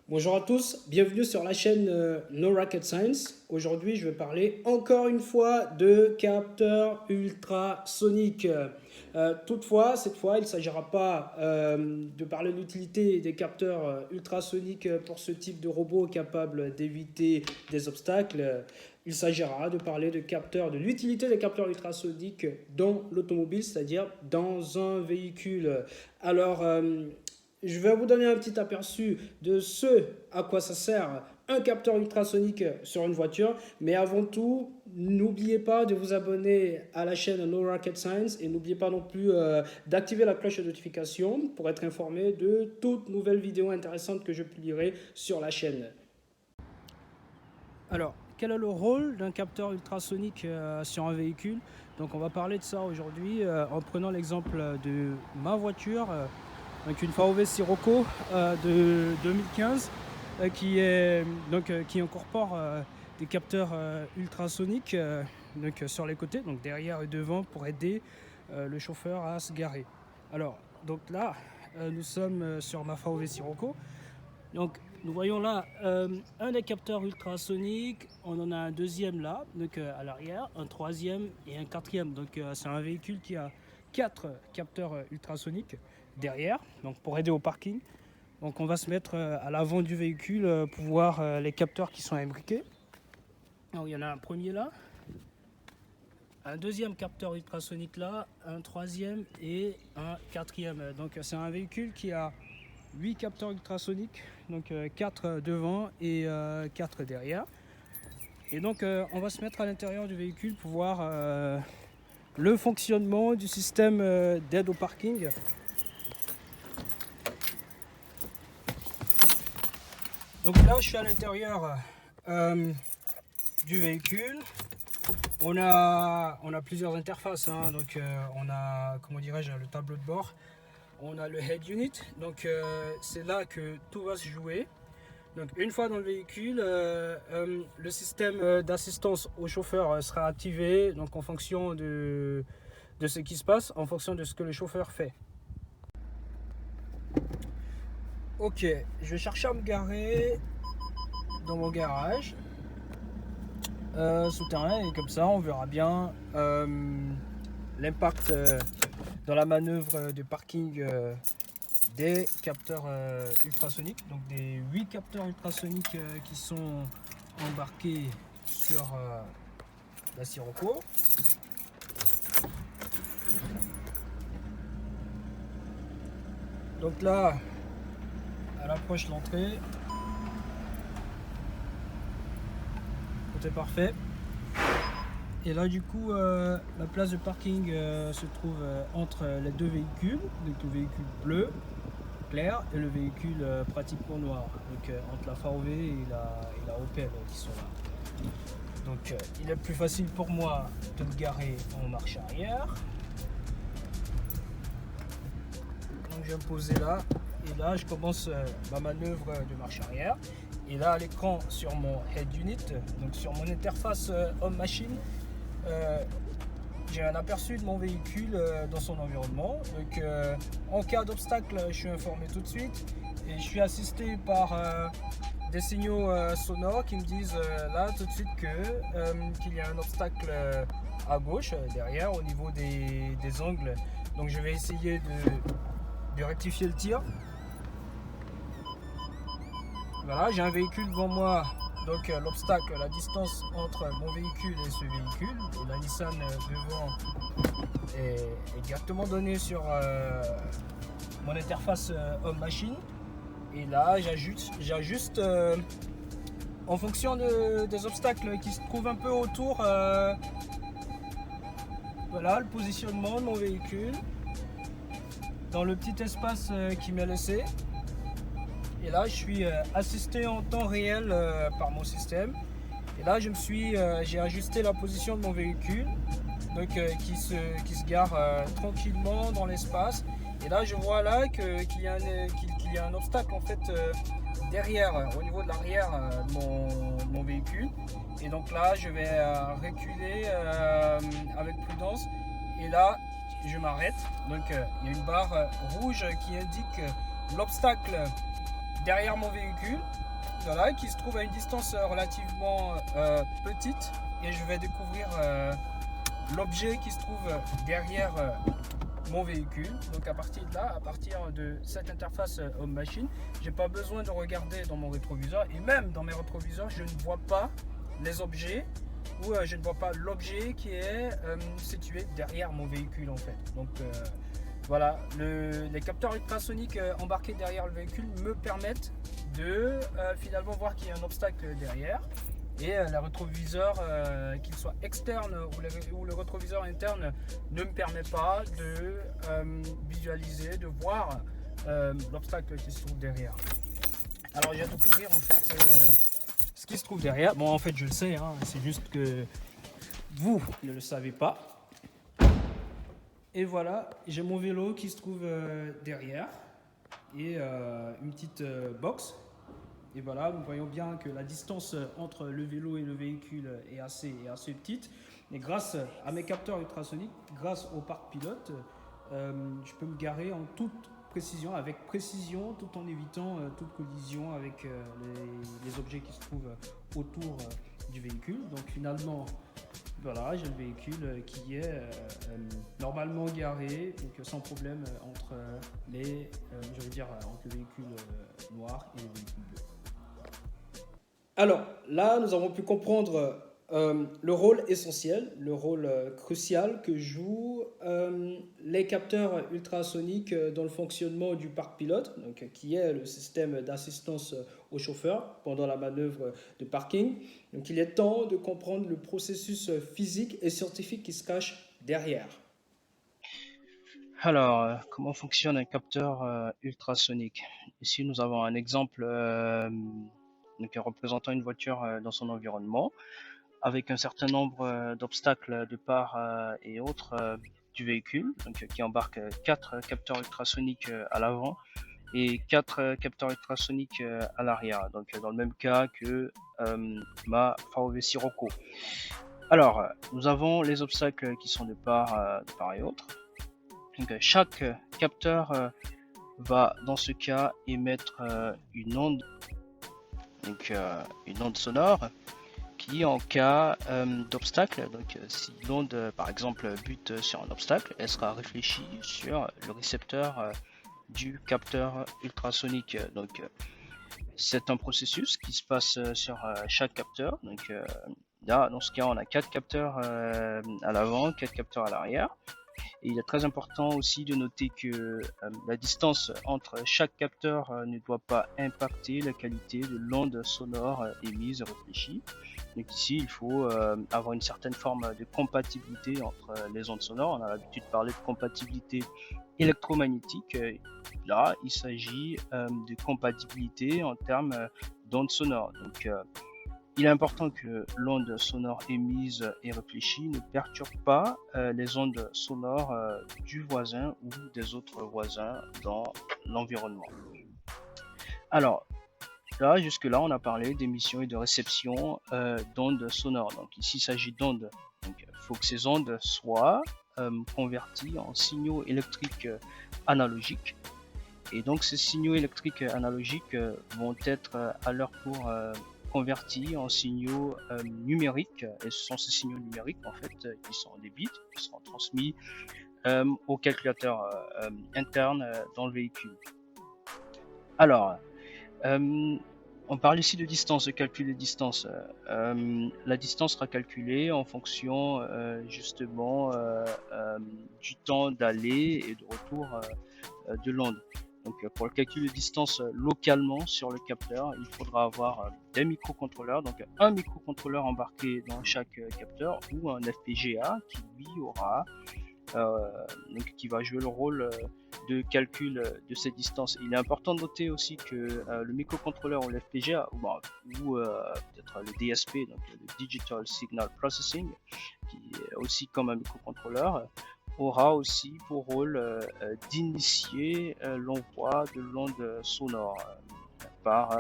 Bonjour à tous, bienvenue sur la chaîne No Rocket Science. Aujourd'hui, je vais parler encore une fois de capteurs ultrasoniques. Toutefois, cette fois, il ne s'agira pas de parler de l'utilité des capteurs ultrasoniques pour ce type de robot capable d'éviter des obstacles. Il s'agira de parler de l'utilité des capteurs ultrasoniques dans l'automobile, c'est-à-dire dans un véhicule. Alors, je vais vous donner un petit aperçu de ce à quoi ça sert un capteur ultrasonique sur une voiture. Mais avant tout, n'oubliez pas de vous abonner à la chaîne No Rocket Science et n'oubliez pas non plus d'activer la cloche de notification pour être informé de toutes nouvelles vidéos intéressantes que je publierai sur la chaîne. Alors, quel est le rôle d'un capteur ultrasonique sur un véhicule? Donc on va parler de ça aujourd'hui en prenant l'exemple de ma voiture. Donc une VW Sirocco de 2015 qui incorpore des capteurs ultrasoniques sur les côtés, donc derrière et devant, pour aider le chauffeur à se garer. Alors, donc là, nous sommes sur ma VW Sirocco. Donc nous voyons là un des capteurs ultrasoniques, on en a un deuxième là, donc à l'arrière, un troisième et un quatrième. Donc c'est un véhicule qui a 4 capteurs ultrasoniques derrière, donc pour aider au parking. Donc on va se mettre à l'avant du véhicule pour voir les capteurs qui sont imbriqués. Alors, il y en a un premier là, un deuxième capteur ultrasonique là, un troisième et un quatrième. Donc c'est un véhicule qui a 8 capteurs ultrasoniques, donc 4 devant et 4 derrière. Et donc on va se mettre à l'intérieur du véhicule pour voir le fonctionnement du système d'aide au parking. Donc là, je suis à l'intérieur du véhicule. On a plusieurs interfaces, hein. Donc on a, comment dirais-je, le tableau de bord. On a le head unit, donc c'est là que tout va se jouer. Donc une fois dans le véhicule, le système d'assistance au chauffeur sera activé, donc en fonction de ce qui se passe, en fonction de ce que le chauffeur fait. Ok, je vais chercher à me garer dans mon garage souterrain, et comme ça on verra bien l'impact dans la manœuvre de parking des capteurs ultrasoniques, donc des 8 capteurs ultrasoniques qui sont embarqués sur la Sirocco. Donc là, à l'approche de l'entrée, tout est parfait. Et là du coup, la place de parking se trouve entre les deux véhicules, donc le véhicule bleu clair et le véhicule pratiquement noir, donc entre la VW et la Opel qui sont là. Donc il est plus facile pour moi de me garer en marche arrière. Donc je vais me poser là, et là je commence ma manœuvre de marche arrière. Et là à l'écran sur mon head unit, donc sur mon interface homme-machine, j'ai un aperçu de mon véhicule dans son environnement. Donc en cas d'obstacle, je suis informé tout de suite et je suis assisté par des signaux sonores qui me disent là tout de suite qu'il y a un obstacle à gauche derrière au niveau des angles. Donc je vais essayer de rectifier le tir. Voilà, j'ai un véhicule devant moi. Donc l'obstacle, la distance entre mon véhicule et ce véhicule, et la Nissan devant est directement donnée sur mon interface homme-machine. Et là j'ajuste en fonction des obstacles qui se trouvent un peu autour. Voilà le positionnement de mon véhicule dans le petit espace qui m'est laissé. Et là, je suis assisté en temps réel par mon système. Et là, j'ai ajusté la position de mon véhicule, donc qui se gare tranquillement dans l'espace. Et là, je vois là qu'il y a un obstacle en fait derrière, au niveau de l'arrière de mon véhicule. Et donc là, je vais reculer avec prudence. Et là, je m'arrête. Donc, il y a une barre rouge qui indique l'obstacle derrière mon véhicule, voilà, qui se trouve à une distance relativement petite, et je vais découvrir l'objet qui se trouve derrière mon véhicule. Donc à partir de là, à partir de cette interface homme-machine, j'ai pas besoin de regarder dans mon rétroviseur, et même dans mes rétroviseurs, je ne vois pas les objets, ou je ne vois pas l'objet qui est situé derrière mon véhicule en fait. Donc voilà, les capteurs ultrasoniques embarqués derrière le véhicule me permettent de finalement voir qu'il y a un obstacle derrière. Et le rétroviseur, qu'il soit externe ou le rétroviseur interne, ne me permet pas de visualiser, de voir l'obstacle qui se trouve derrière. Alors je vais découvrir en fait ce qui se trouve derrière. Bon, en fait je le sais, hein, c'est juste que vous ne le savez pas. Et voilà, j'ai mon vélo qui se trouve derrière, et une petite box. Et voilà, nous voyons bien que la distance entre le vélo et le véhicule est assez petite. Et grâce à mes capteurs ultrasoniques, grâce au parc pilote, je peux me garer en toute précision, avec précision, tout en évitant toute collision avec les objets qui se trouvent autour du véhicule. Donc finalement, voilà, j'ai le véhicule qui est normalement garé, donc sans problème entre le véhicule noir et le véhicule bleu. Alors là, nous avons pu comprendre le rôle essentiel, le rôle crucial que jouent les capteurs ultrasoniques dans le fonctionnement du parc pilote, donc, qui est le système d'assistance au chauffeur pendant la manœuvre de parking. Donc il est temps de comprendre le processus physique et scientifique qui se cache derrière. Alors, comment fonctionne un capteur ultrasonique? Ici, nous avons un exemple représentant une voiture dans son environnement, avec un certain nombre d'obstacles de part et autre du véhicule, donc, qui embarque 4 capteurs ultrasoniques à l'avant et 4 capteurs ultrasoniques à l'arrière, donc dans le même cas que ma VW Sirocco. Alors, nous avons les obstacles qui sont de part et autre. Donc, chaque capteur va dans ce cas émettre une onde, donc une onde sonore, qui en cas d'obstacle, donc si l'onde par exemple bute sur un obstacle, elle sera réfléchie sur le récepteur du capteur ultrasonique. Donc c'est un processus qui se passe sur chaque capteur. Donc là, dans ce cas, on a 4 capteurs à l'avant, 4 capteurs à l'arrière. Et il est très important aussi de noter que la distance entre chaque capteur ne doit pas impacter la qualité de l'onde sonore émise et réfléchie. Donc ici, il faut avoir une certaine forme de compatibilité entre les ondes sonores. On a l'habitude de parler de compatibilité électromagnétique. Là, il s'agit de compatibilité en termes d'ondes sonores. Donc, il est important que l'onde sonore émise et réfléchie ne perturbe pas les ondes sonores du voisin ou des autres voisins dans l'environnement. Alors, là, jusque-là, on a parlé d'émission et de réception d'ondes sonores. Donc ici, il s'agit d'ondes. Donc, il faut que ces ondes soient converties en signaux électriques analogiques. Et donc, ces signaux électriques analogiques vont être à leur tour convertis en signaux numériques, et ce sont ces signaux numériques en fait qui sont des bits qui seront transmis au calculateur interne dans le véhicule. Alors, on parle ici de distance, de calcul de distance. La distance sera calculée en fonction justement du temps d'aller et de retour de l'onde. Donc pour le calcul de distance localement sur le capteur, il faudra avoir des microcontrôleurs, donc un microcontrôleur embarqué dans chaque capteur ou un FPGA qui lui aura qui va jouer le rôle de calcul de cette distance. Il est important de noter aussi que le microcontrôleur ou le FPGA ou peut-être le DSP, donc le Digital Signal Processing, qui est aussi comme un microcontrôleur, aura aussi pour rôle d'initier l'envoi de l'onde sonore par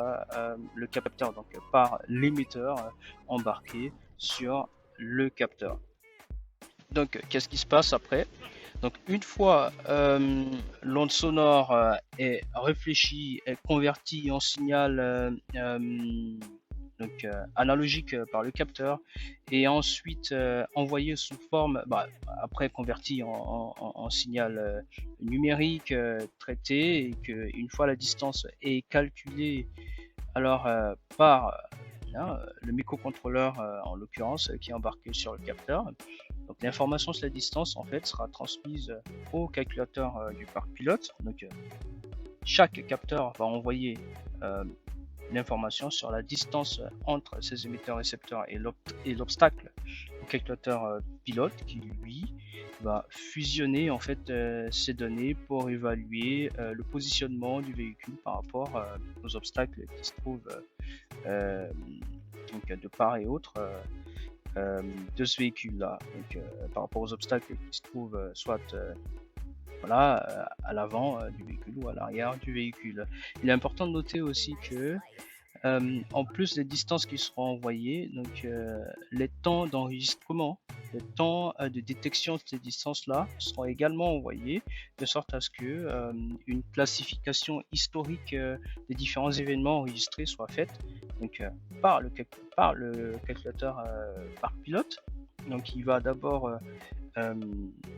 le capteur, donc par l'émetteur embarqué sur le capteur. Donc qu'est-ce qui se passe après? Donc une fois l'onde sonore est réfléchie, est convertie en signal analogique par le capteur et ensuite envoyé sous forme, après converti en signal numérique traité, et qu'une fois la distance est calculée alors par le microcontrôleur en l'occurrence qui est embarqué sur le capteur. Donc l'information sur la distance en fait sera transmise au calculateur du parc pilote. Donc chaque capteur va envoyer l'information sur la distance entre ses émetteurs récepteurs et l'obstacle au calculateur pilote qui lui va fusionner en fait ces données pour évaluer le positionnement du véhicule par rapport aux obstacles qui se trouvent donc de part et autre de ce véhicule là, donc par rapport aux obstacles qui se trouvent soit à l'avant du véhicule ou à l'arrière du véhicule. Il est important de noter aussi que en plus des distances qui seront envoyées, donc les temps d'enregistrement, les temps de détection de ces distances-là seront également envoyés, de sorte à ce que une classification historique des différents événements enregistrés soit faite donc, par le calculateur par pilote. Donc il va d'abord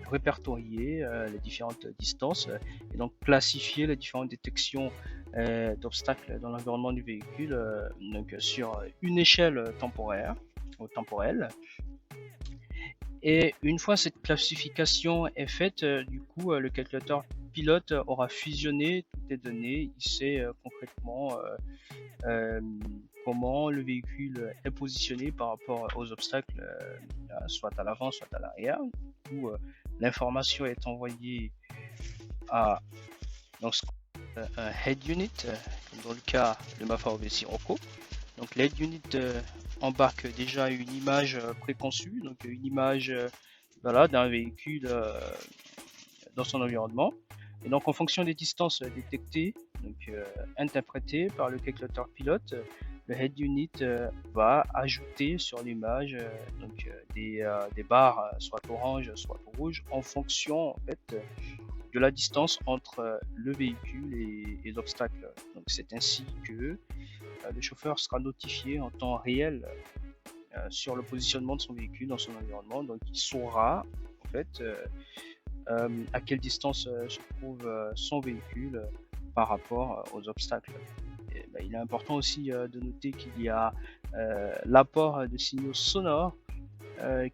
répertorier les différentes distances et donc classifier les différentes détections d'obstacles dans l'environnement du véhicule donc sur une échelle temporelle. Et une fois cette classification est faite, du coup le calculateur pilote aura fusionné toutes les données. Il sait concrètement comment le véhicule est positionné par rapport aux obstacles, soit à l'avant, soit à l'arrière, où l'information est envoyée à donc, un head unit, dans le cas de Mafia Sirocco. Donc l'head unit embarque déjà une image préconçue, donc une image d'un véhicule dans son environnement. Et donc en fonction des distances détectées, donc interprétées par le calculateur pilote, le head unit va ajouter sur l'image des barres soit orange soit rouge en fonction en fait de la distance entre le véhicule et l'obstacle. Donc c'est ainsi que le chauffeur sera notifié en temps réel sur le positionnement de son véhicule dans son environnement. Donc il saura en fait à quelle distance se trouve son véhicule par rapport aux obstacles. Et, il est important aussi de noter qu'il y a l'apport de signaux sonores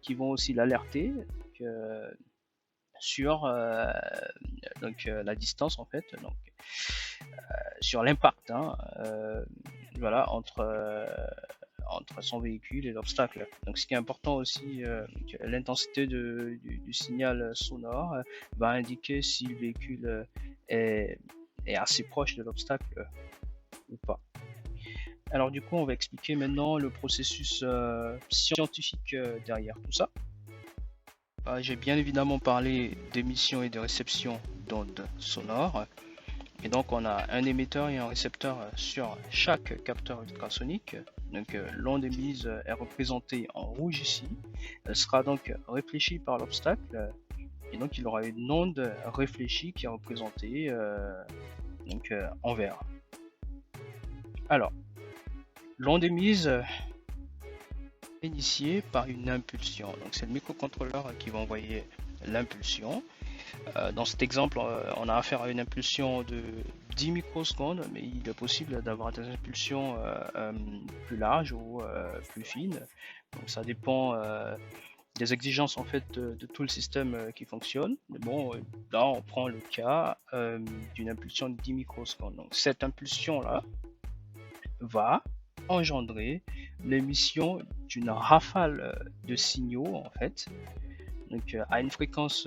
qui vont aussi l'alerter sur la distance en fait, donc sur l'impact entre son véhicule et l'obstacle. Donc ce qui est important aussi, l'intensité du signal sonore va indiquer si le véhicule est assez proche de l'obstacle ou pas. Alors du coup on va expliquer maintenant le processus scientifique derrière tout ça. J'ai bien évidemment parlé d'émission et de réception d'ondes sonores. Et donc on a un émetteur et un récepteur sur chaque capteur ultrasonique. Donc l'onde émise est représentée en rouge ici. Elle sera donc réfléchie par l'obstacle. Et donc il y aura une onde réfléchie qui est représentée en vert. Alors, l'onde émise est initiée par une impulsion. Donc c'est le microcontrôleur qui va envoyer l'impulsion. Dans cet exemple, on a affaire à une impulsion de 10 microsecondes, mais il est possible d'avoir des impulsions plus larges ou plus fines. Donc ça dépend des exigences en fait de tout le système qui fonctionne. Mais bon, là on prend le cas d'une impulsion de 10 microsecondes. Donc cette impulsion là va engendrer l'émission d'une rafale de signaux en fait. Donc à une fréquence,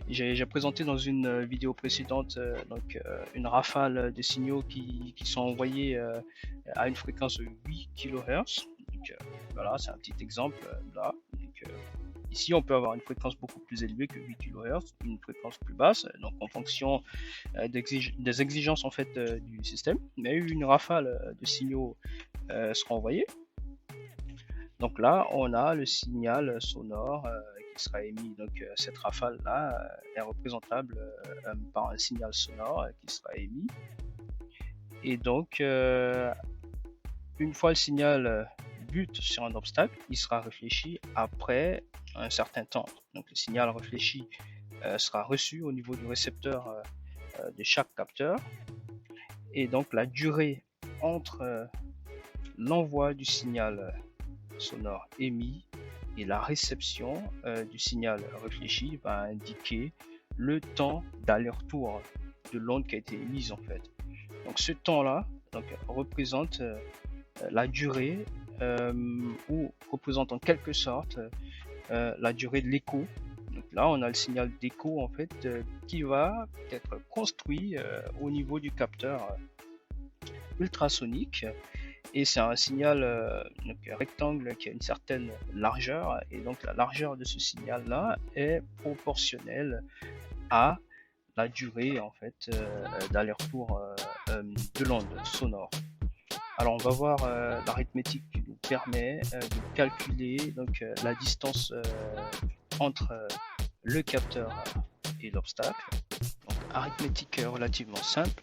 j'ai présenté dans une vidéo précédente une rafale de signaux qui sont envoyés à une fréquence de 8 kHz. Donc voilà, c'est un petit exemple là. Donc, ici, on peut avoir une fréquence beaucoup plus élevée que 8 kHz, une fréquence plus basse, donc en fonction des exigences en fait du système. Mais une rafale de signaux sera envoyée. Donc là, on a le signal sonore qui sera émis, donc cette rafale là est représentable par un signal sonore qui sera émis. Et donc une fois le signal bute sur un obstacle, il sera réfléchi après un certain temps. Donc le signal réfléchi sera reçu au niveau du récepteur de chaque capteur, et donc la durée entre l'envoi du signal sonore émis et la réception du signal réfléchi va indiquer le temps d'aller-retour de l'onde qui a été émise en fait. Donc ce temps-là représente la durée ou représente en quelque sorte la durée de l'écho. Donc là on a le signal d'écho en fait qui va être construit au niveau du capteur ultrasonique, et c'est un signal rectangle qui a une certaine largeur, et donc la largeur de ce signal là est proportionnelle à la durée en fait d'aller-retour de l'onde sonore. Alors on va voir l'arithmétique qui nous permet de calculer donc la distance entre le capteur et l'obstacle. Donc arithmétique relativement simple.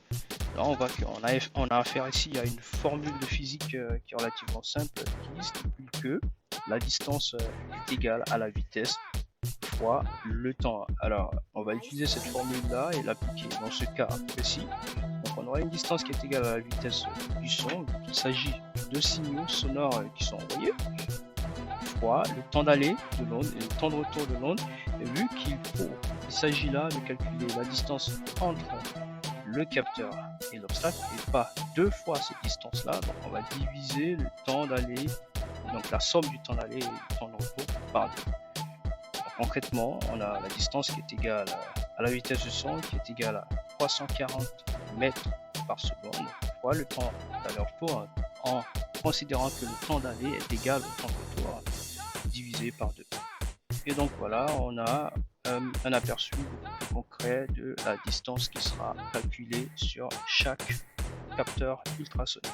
Là on a affaire ici à une formule de physique qui est relativement simple, qui stipule que la distance est égale à la vitesse fois le temps. Alors on va utiliser cette formule là et l'appliquer dans ce cas précis. Donc on aura une distance qui est égale à la vitesse du son. Il s'agit de signaux sonores qui sont envoyés fois le temps d'aller de l'onde et le temps de retour de l'onde. Et vu qu'il s'agit là de calculer la distance entre le capteur et l'obstacle et pas deux fois cette distance là, donc on va diviser le temps d'aller, donc la somme du temps d'aller et du temps de retour par deux. Concrètement, on a la distance qui est égale à la vitesse du son qui est égale à 340 mètres par seconde fois le temps d'aller-retour, en considérant que le temps d'aller est égal au temps de retour divisé par 2. Et donc voilà, on a un aperçu concret de la distance qui sera calculée sur chaque capteur ultrasonique.